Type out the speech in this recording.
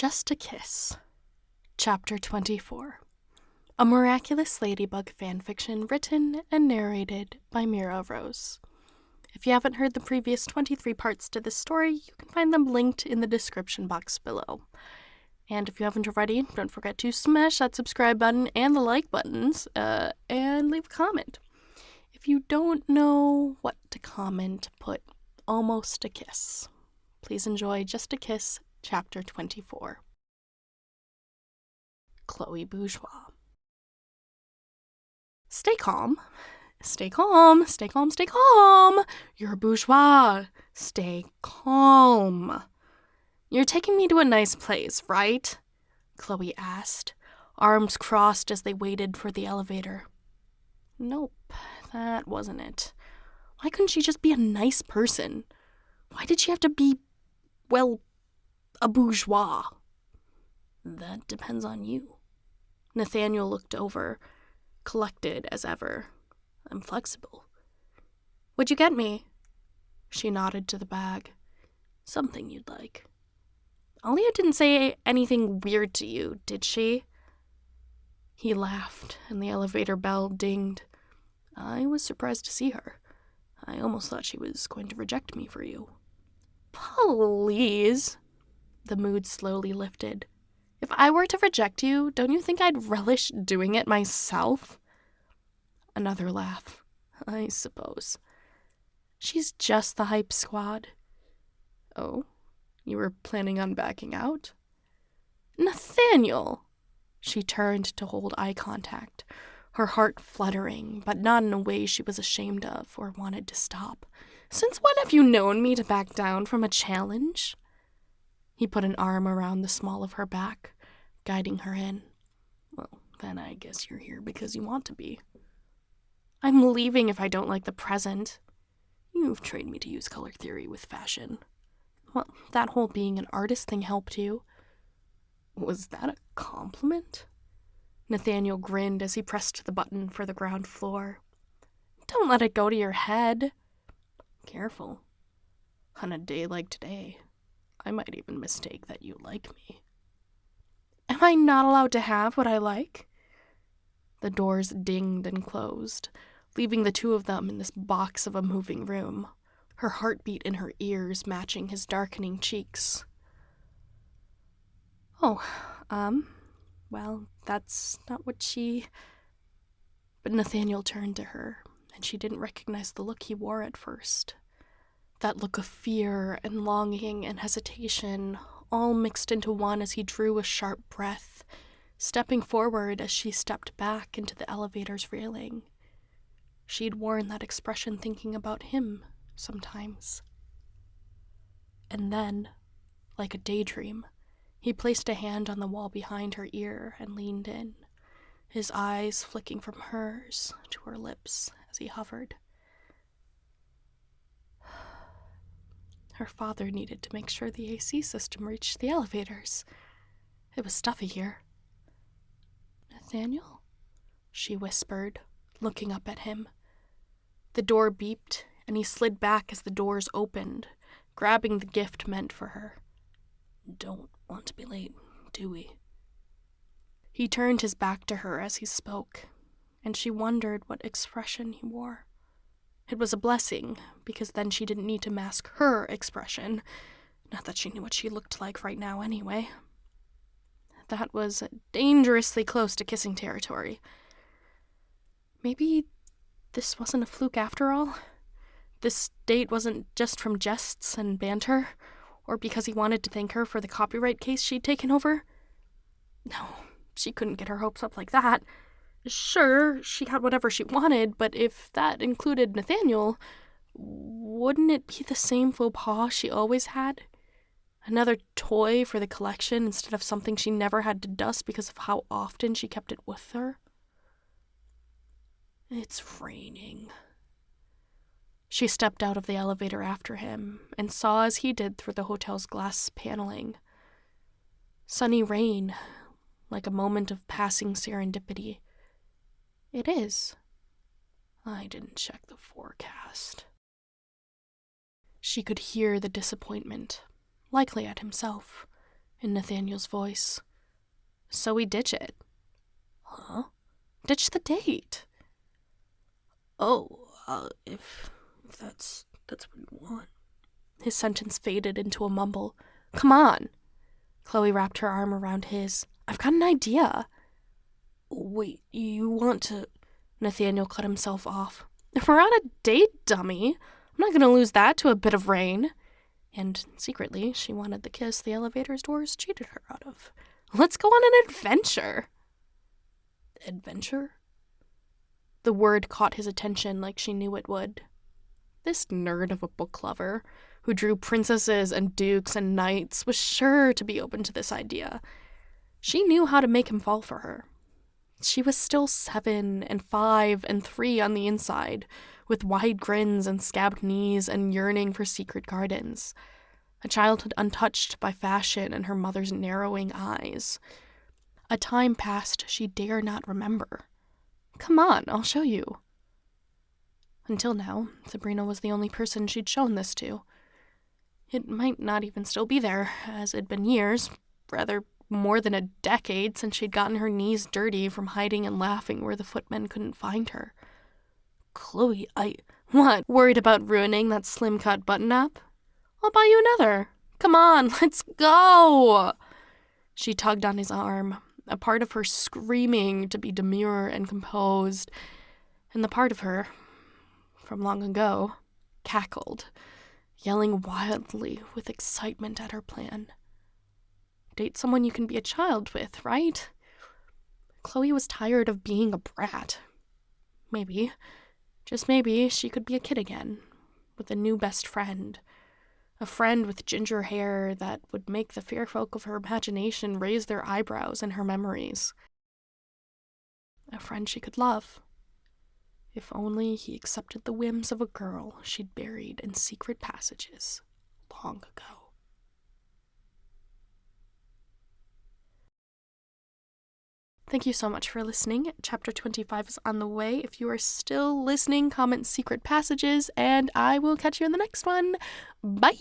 Just a Kiss, Chapter 24, a Miraculous Ladybug fanfiction written and narrated by Mira. If you haven't heard the previous 23 parts to this story, you can find them linked in the description box below. And if you haven't already, don't forget to smash that subscribe button and the like buttons, and leave a comment. If you don't know what to comment, put almost a kiss. Please enjoy Just a Kiss, Chapter 24. Chloe Bourgeois. Stay calm. Stay calm. Stay calm. Stay calm. You're a bourgeois. Stay calm. You're taking me to a nice place, right? Chloe asked, arms crossed as they waited for the elevator. Nope, that wasn't it. Why couldn't she just be a nice person? Why did she have to be, well, a bourgeois? That depends on you. Nathaniel looked over, collected as ever. I'm flexible. What'd you get me? She nodded to the bag. Something you'd like. Alia didn't say anything weird to you, did she? He laughed, and the elevator bell dinged. I was surprised to see her. I almost thought she was going to reject me for you. Please. The mood slowly lifted. If I were to reject you, don't you think I'd relish doing it myself? Another laugh. I suppose. She's just the hype squad. Oh, you were planning on backing out? Nathaniel! She turned to hold eye contact, her heart fluttering, but not in a way she was ashamed of or wanted to stop. Since when have you known me to back down from a challenge? He put an arm around the small of her back, guiding her in. Well, then I guess you're here because you want to be. I'm leaving if I don't like the present. You've trained me to use color theory with fashion. Well, that whole being an artist thing helped you. Was that a compliment? Nathaniel grinned as he pressed the button for the ground floor. Don't let it go to your head. Careful. On a day like today, I might even mistake that you like me. Am I not allowed to have what I like? The doors dinged and closed, leaving the two of them in this box of a moving room, her heartbeat in her ears matching his darkening cheeks. Oh, well, that's not what she... But Nathaniel turned to her, and she didn't recognize the look he wore at first. That look of fear and longing and hesitation, all mixed into one as he drew a sharp breath, stepping forward as she stepped back into the elevator's railing. She'd worn that expression thinking about him sometimes. And then, like a daydream, he placed a hand on the wall behind her ear and leaned in, his eyes flicking from hers to her lips as he hovered. Her father needed to make sure the AC system reached the elevators. It was stuffy here. Nathaniel? She whispered, looking up at him. The door beeped, and he slid back as the doors opened, grabbing the gift meant for her. Don't want to be late, do we? He turned his back to her as he spoke, and she wondered what expression he wore. It was a blessing, because then she didn't need to mask her expression. Not that she knew what she looked like right now anyway. That was dangerously close to kissing territory. Maybe this wasn't a fluke after all? This date wasn't just from jests and banter, or because he wanted to thank her for the copyright case she'd taken over? No, she couldn't get her hopes up like that. Sure, she had whatever she wanted, but if that included Nathaniel, wouldn't it be the same faux pas she always had? Another toy for the collection instead of something she never had to dust because of how often she kept it with her? It's raining. She stepped out of the elevator after him and saw as he did through the hotel's glass paneling. Sunny rain, like a moment of passing serendipity. It is. I didn't check the forecast. She could hear the disappointment, likely at himself, in Nathaniel's voice. So we ditch it. Huh? Ditch the date. Oh, if that's what you want. His sentence faded into a mumble. Come on. Chloe wrapped her arm around his. I've got an idea. Wait, you want to... Nathaniel cut himself off. We're on a date, dummy. I'm not going to lose that to a bit of rain. And secretly, she wanted the kiss the elevator's doors cheated her out of. Let's go on an adventure. Adventure? The word caught his attention like she knew it would. This nerd of a book lover, who drew princesses and dukes and knights, was sure to be open to this idea. She knew how to make him fall for her. She was still 7 and 5 and 3 on the inside, with wide grins and scabbed knees and yearning for secret gardens. A childhood untouched by fashion and her mother's narrowing eyes. A time past she dare not remember. Come on, I'll show you. Until now, Sabrina was the only person she'd shown this to. It might not even still be there, as it'd been years, rather more than a decade since she'd gotten her knees dirty from hiding and laughing where the footmen couldn't find her. Chloe, What, worried about ruining that slim-cut button-up? I'll buy you another. Come on, let's go! She tugged on his arm, a part of her screaming to be demure and composed, and the part of her, from long ago, cackled, yelling wildly with excitement at her plan. Date someone you can be a child with, right? Chloe was tired of being a brat. Maybe, just maybe, she could be a kid again, with a new best friend. A friend with ginger hair that would make the fair folk of her imagination raise their eyebrows in her memories. A friend she could love. If only he accepted the whims of a girl she'd buried in secret passages long ago. Thank you so much for listening. Chapter 25 is on the way. If you are still listening, comment secret passages, and I will catch you in the next one. Bye!